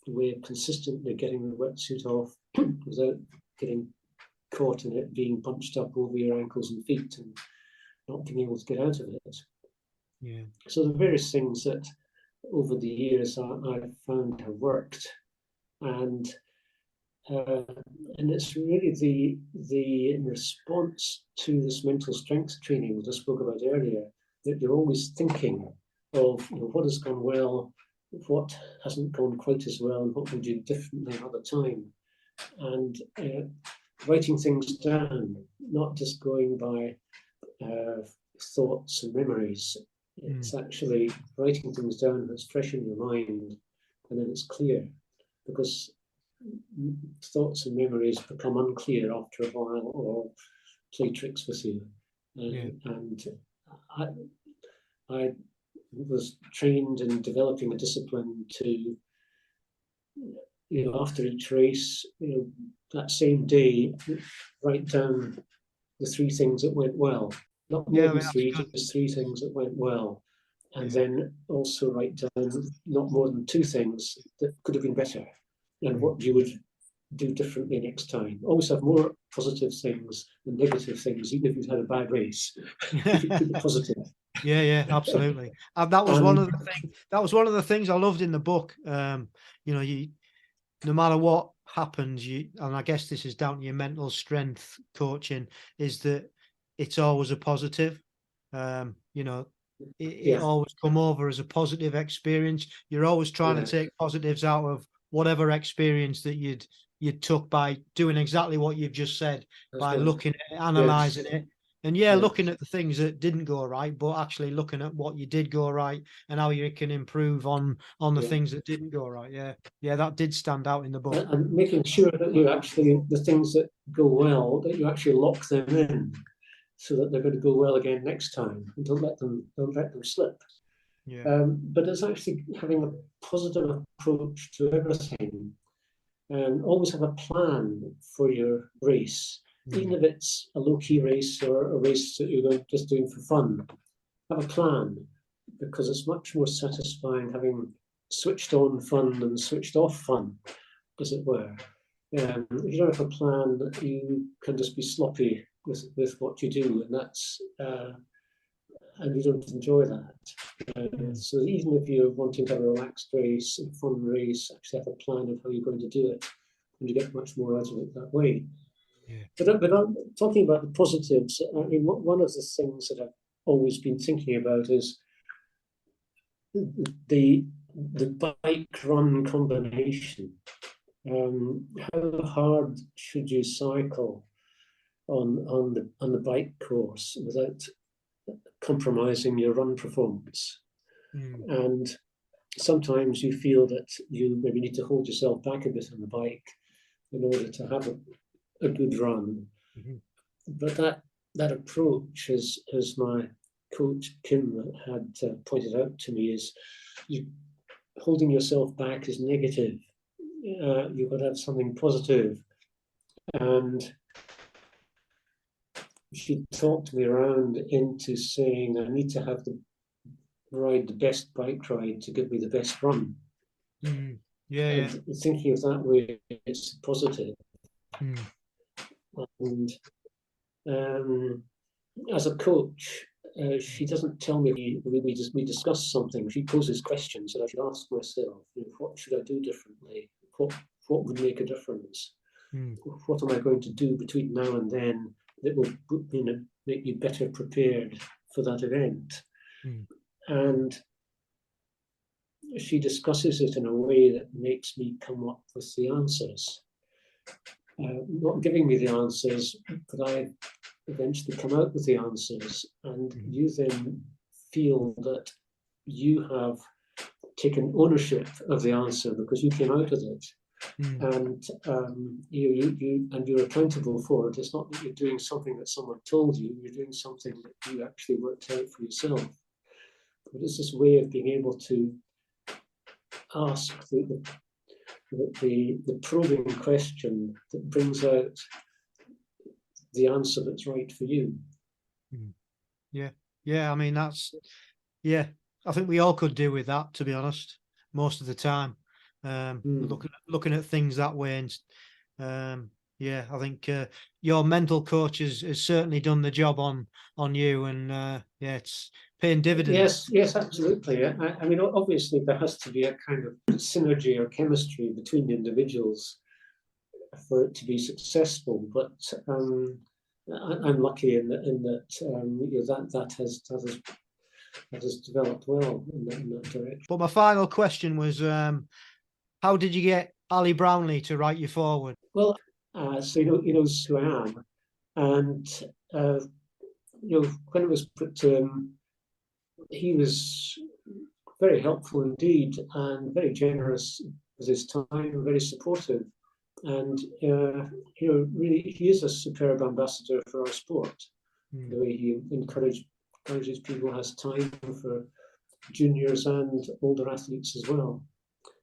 the way of consistently getting the wetsuit off without getting caught in it being bunched up over your ankles and feet and not being able to get out of it. Yeah. So the various things that over the years I've found have worked, and it's really the response to this mental strength training we just spoke about earlier, that you're always thinking of what has gone well, what hasn't gone quite as well, and what would you do differently another time. And writing things down, not just going by thoughts and memories. It's actually writing things down that's fresh in your mind, and then it's clear, because thoughts and memories become unclear after a while or play tricks with you. And I was trained in developing a discipline to, after each race, that same day, write down the 3 things that went well. Not more than 3, just 3 things that went well. And then also write down not more than 2 things that could have been better, and what you would do differently next time. Always have more positive things than negative things, even if you've had a bad race. Keep it positive. Yeah, absolutely. And that was one of the things I loved in the book. No matter what happens, and I guess this is down to your mental strength coaching, is that it's always a positive. It always come over as a positive experience. You're always trying to take positives out of whatever experience that you'd took by doing exactly what you've just said, by looking at it, analysing it. And looking at the things that didn't go right, but actually looking at what you did go right and how you can improve on the things that didn't go right. Yeah, that did stand out in the book. And making sure that you actually, the things that go well, that you actually lock them in, so that they're going to go well again next time, and don't let them slip. But it's actually having a positive approach to everything, and always have a plan for your race. Even if it's a low-key race or a race that you're just doing for fun, have a plan, because it's much more satisfying having switched on fun than switched off fun, as it were. If you don't have a plan, you can just be sloppy with what you do, and that's and you don't enjoy that. So even if you're wanting to have a relaxed race, a fun race, actually have a plan of how you're going to do it, and you get much more out of it that way. But I'm talking about the positives. I mean, one of the things that I've always been thinking about is the bike-run combination. How hard should you cycle on the bike course without compromising your run performance? And sometimes you feel that you maybe need to hold yourself back a bit on the bike in order to have a good run. But that approach, as my coach Kim had pointed out to me, is holding yourself back is negative. You've got to have something positive. And she talked me around into saying I need to have the best bike ride to give me the best run. And thinking of that way, it's positive. And as a coach, she doesn't tell me, we discuss something. She poses questions that I should ask myself. What should I do differently? What would make a difference? What am I going to do between now and then that will make me better prepared for that event? And she discusses it in a way that makes me come up with the answers. Not giving me the answers, but I eventually come out with the answers, and you then feel that you have taken ownership of the answer because you came out with it, and you're accountable for it. It's not that you're doing something that someone told you; you're doing something that you actually worked out for yourself. But it's this way of being able to ask the probing question that brings out the answer that's right for you. I mean, I think we all could do with that, to be honest, most of the time. Looking at things that way. And I think your mental coach has certainly done the job on you, and it's paying dividends. Yes, absolutely. I mean, obviously there has to be a kind of synergy or chemistry between the individuals for it to be successful. But I'm lucky in that that has developed well in that direction. But my final question was, how did you get Ali Brownlee to write you forward? Well, So he knows who I am. And when it was put to him, he was very helpful indeed and very generous with his time, very supportive. And really, he is a superb ambassador for our sport. The way he encourages people, has time for juniors and older athletes as well.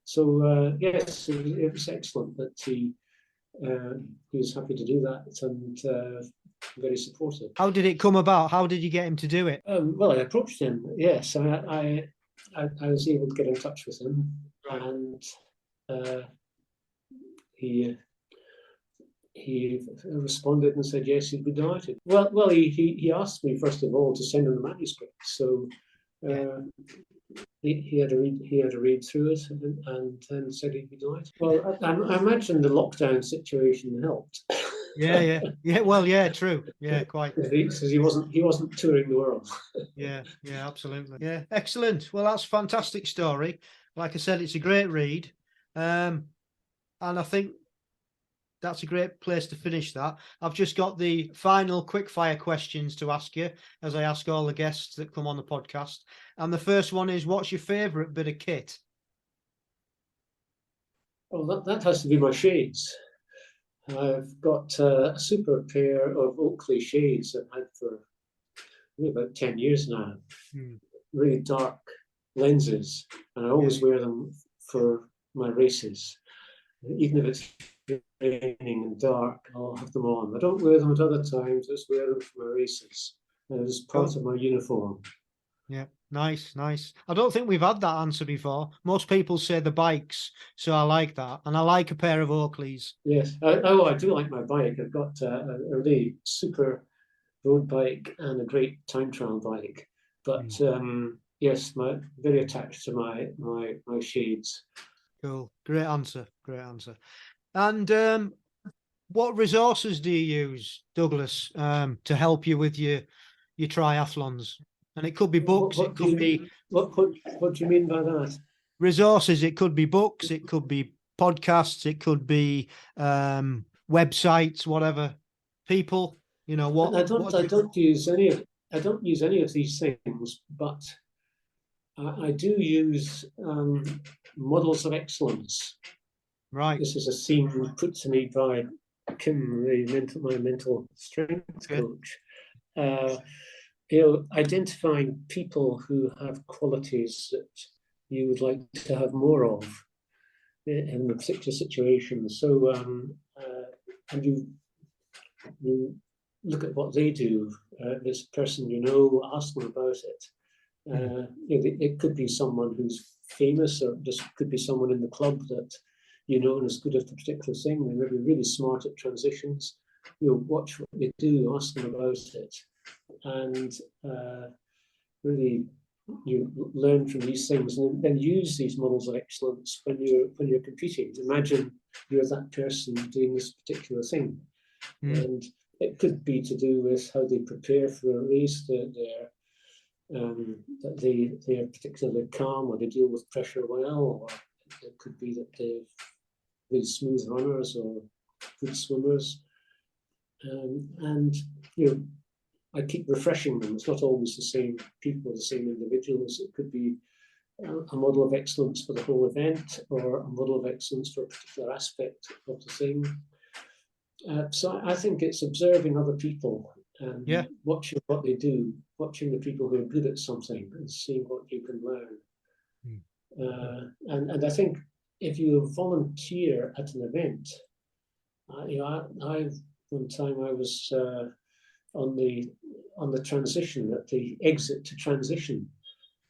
So yes, it was excellent that he was happy to do that and very supportive. How did it come about? How did you get him to do it? Well, I approached him. Yes, I was able to get in touch with him, Right. and he responded and said yes, he'd be delighted. Well, he asked me first of all to send him the manuscript, so he had to read through it and then said he'd be delighted. Well, I imagine the lockdown situation helped. Yeah. Well, yeah, true. Yeah, quite. Because he wasn't touring the world. Yeah, absolutely. Yeah, excellent. Well, that's a fantastic story. Like I said, it's a great read, and I think that's a great place to finish that. I've just got the final quickfire questions to ask you, as I ask all the guests that come on the podcast. And the first one is, what's your favourite bit of kit? Oh, that has to be my shades. I've got a super pair of Oakley shades I've had for about 10 years now. Really dark lenses, and I always wear them for my races. Even if it's raining and dark, I'll have them on. I don't wear them at other times, I just wear them for my races. It's part of my uniform. Yeah, nice. I don't think we've had that answer before. Most people say the bikes, so I like that. And I like a pair of Oakleys. Yes. I do like my bike. I've got a really super road bike and a great time trial bike. But yes, very attached to my shades. Cool. Great answer. And what resources do you use, Douglas, to help you with your triathlons? And it could be books. What do you mean by that? Resources. It could be books. It could be podcasts. It could be websites. Whatever. People. What? I don't use any of these things, but I do use models of excellence. Right. This is a theme put to me by Kim, my mental strength coach. Identifying people who have qualities that you would like to have more of in a particular situation. So, and you look at what they do. This person ask them about it. It could be someone who's famous, or just could be someone in the club that and is good at a particular thing. They may be really smart at transitions. Watch what they do, ask them about it, and really you learn from these things, and then use these models of excellence when you're competing. Imagine you're that person doing this particular thing, and it could be to do with how they prepare for a race. That they are particularly calm, or they deal with pressure well, or it could be that they're really smooth runners or good swimmers, and I keep refreshing them. It's not always the same people, the same individuals. It could be a model of excellence for the whole event, or a model of excellence for a particular aspect of the thing. So I think it's observing other people and watching what they do, watching the people who are good at something, and seeing what you can learn. And I think if you volunteer at an event, one time I was on the transition, at the exit to transition,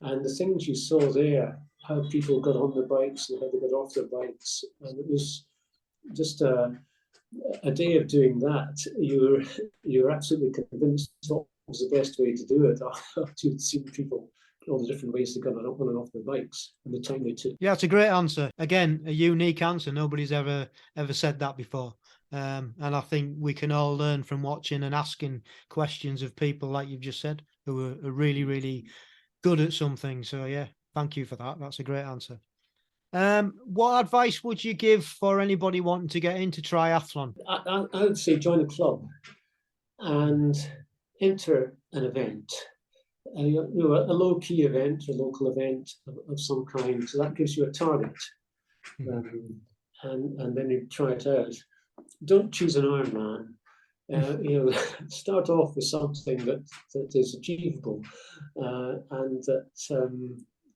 and the things you saw there, how people got on their bikes and how they got off their bikes, and it was just a day of doing that. You're absolutely convinced that was the best way to do it after you'd seen people, all the different ways they got on and off their bikes and the time they took. Yeah, it's a great answer. Again, a unique answer. Nobody's ever said that before. And I think we can all learn from watching and asking questions of people like you've just said, who are really, really good at something. So yeah, thank you for that. That's a great answer. What advice would you give for anybody wanting to get into triathlon? I would say join a club and enter an event. A low-key event, a local event of some kind. So that gives you a target, and then you try it out. Don't choose an Ironman. Start off with something that is achievable, and that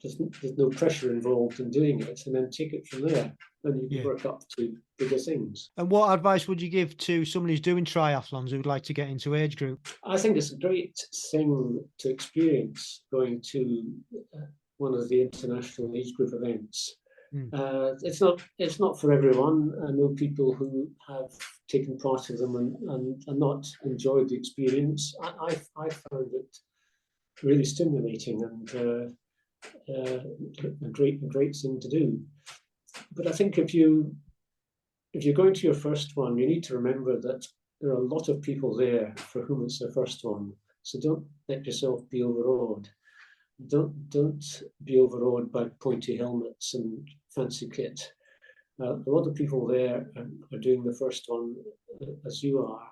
there's no pressure involved in doing it, and then take it from there. Then you can work up to bigger things. And what advice would you give to someone who's doing triathlons who would like to get into age group? I think it's a great thing to experience going to one of the international age group events. It's not for everyone. I know people who have taken part of them and not enjoyed the experience. I found it really stimulating and a great thing to do. But I think if you're going to your first one, you need to remember that there are a lot of people there for whom it's their first one. So don't let yourself be overawed. Don't be overawed by pointy helmets and fancy kit. A lot of people there are doing the first one as you are.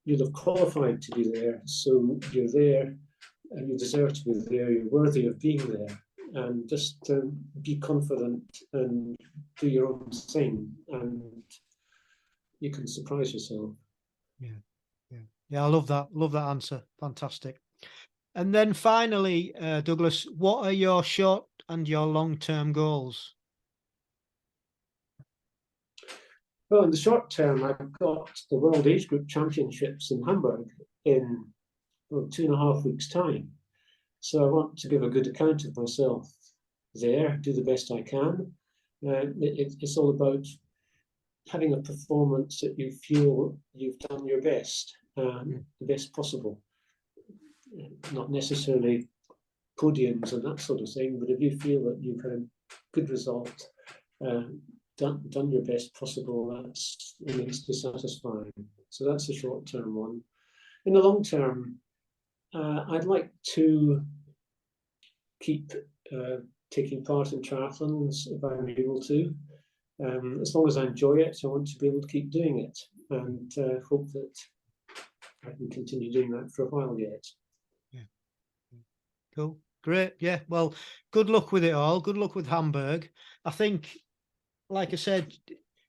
You'll have qualified to be there, so you're there and you deserve to be there. You're worthy of being there. And just be confident and do your own thing, and you can surprise yourself. Yeah. I love that. Love that answer. Fantastic. And then finally, Douglas, what are your short and your long-term goals? Well, in the short term, I've got the World Age Group Championships in Hamburg in 2.5 weeks' time. So I want to give a good account of myself there, do the best I can. It's all about having a performance that you feel you've done your best, the best possible. Not necessarily podiums and that sort of thing, but if you feel that you've had a good result, done your best possible, that's immensely satisfying. So that's the short-term one. In the long term, I'd like to keep taking part in triathlons if I'm able to. As long as I enjoy it, I want to be able to keep doing it, and hope that I can continue doing that for a while yet. Cool. Great. Yeah. Well, good luck with it all. Good luck with Hamburg. I think, like I said,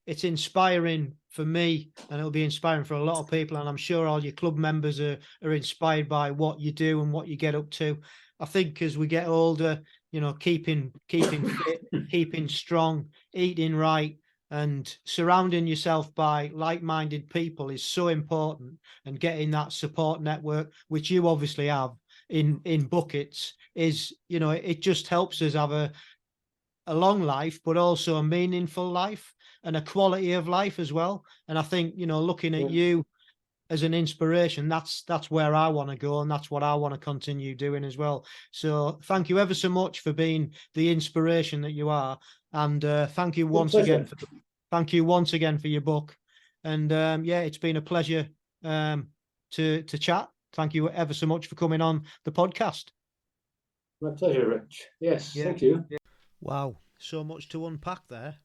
it's inspiring for me, and it'll be inspiring for a lot of people. And I'm sure all your club members are inspired by what you do and what you get up to. I think as we get older, keeping fit, keeping strong, eating right, and surrounding yourself by like-minded people is so important. And getting that support network, which you obviously have in buckets, is, it just helps us have a long life, but also a meaningful life and a quality of life as well. And I think, looking at you as an inspiration, that's where I want to go, and that's what I want to continue doing as well. So thank you ever so much for being the inspiration that you are, and thank you once again for your book. And it's been a pleasure to chat. Thank you ever so much for coming on the podcast. My pleasure, Rich. Yes, thank you. Yeah. Wow, so much to unpack there.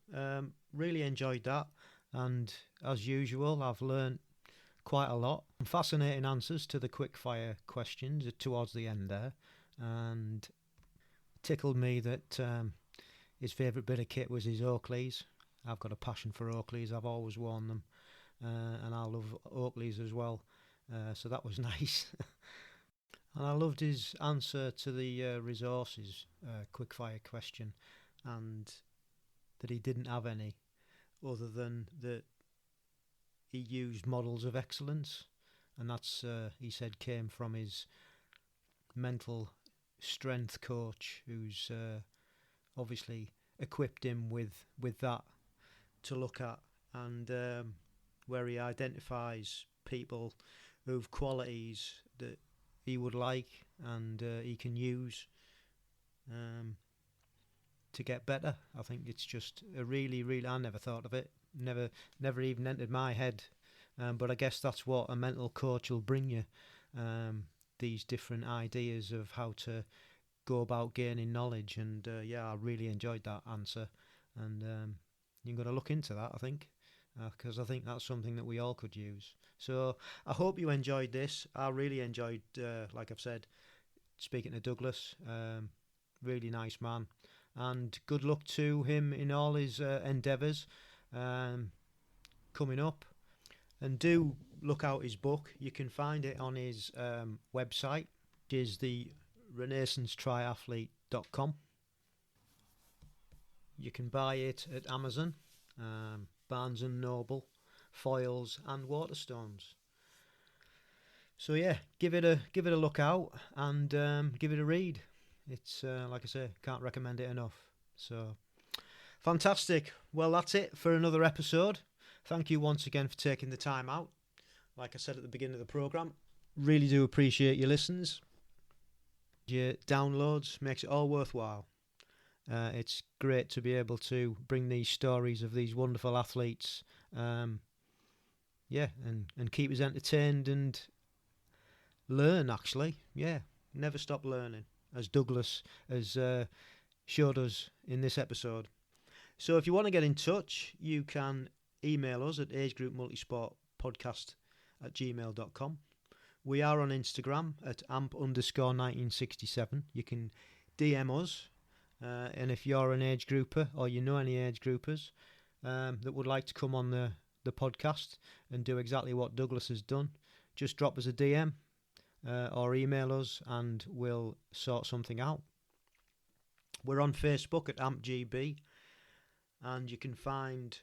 Really enjoyed that, and as usual, I've learned quite a lot. Fascinating answers to the quickfire questions towards the end there, and tickled me that his favourite bit of kit was his Oakleys. I've got a passion for Oakleys. I've always worn them, and I love Oakleys as well. So that was nice. And I loved his answer to the resources quickfire question, and that he didn't have any other than that he used models of excellence, and that's he said came from his mental strength coach, who's obviously equipped him with that to look at, and where he identifies people who've qualities that he would like and he can use to get better. I think it's just a really, I never thought of it, never even entered my head, but I guess that's what a mental coach will bring you, these different ideas of how to go about gaining knowledge. And I really enjoyed that answer, and you've got to look into that, I think, because I think that's something that we all could use. So I hope you enjoyed this. I really enjoyed, like I've said, speaking to Douglas. Really nice man, and good luck to him in all his endeavours coming up. And do look out his book. You can find it on his website, which is the renaissancetriathlete.com. You can buy it at Amazon, Barnes & Noble, Foyles and Waterstones. So yeah, give it a look out, and give it a read. It's like I say, can't recommend it enough. So fantastic. Well, that's it for another episode. Thank you once again for taking the time out. Like I said at the beginning of the programme, really do appreciate your listens. Your downloads makes it all worthwhile. It's great to be able to bring these stories of these wonderful athletes, and keep us entertained and learn, actually. Yeah, never stop learning, as Douglas has showed us in this episode. So if you want to get in touch, you can email us at agegroupmultisportpodcast@gmail.com. We are on Instagram at amp_1967. You can DM us, and if you're an age grouper or you know any age groupers that would like to come on the podcast and do exactly what Douglas has done, just drop us a DM or email us and we'll sort something out. We're on Facebook at AmpGB, and you can find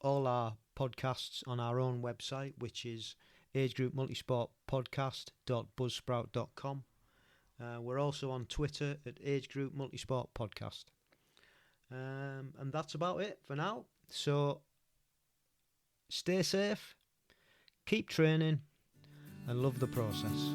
all our podcasts on our own website, which is agegroupmultisportpodcast.buzzsprout.com. We're also on Twitter at agegroupmultisportpodcast. And that's about it for now. So stay safe, keep training, and love the process.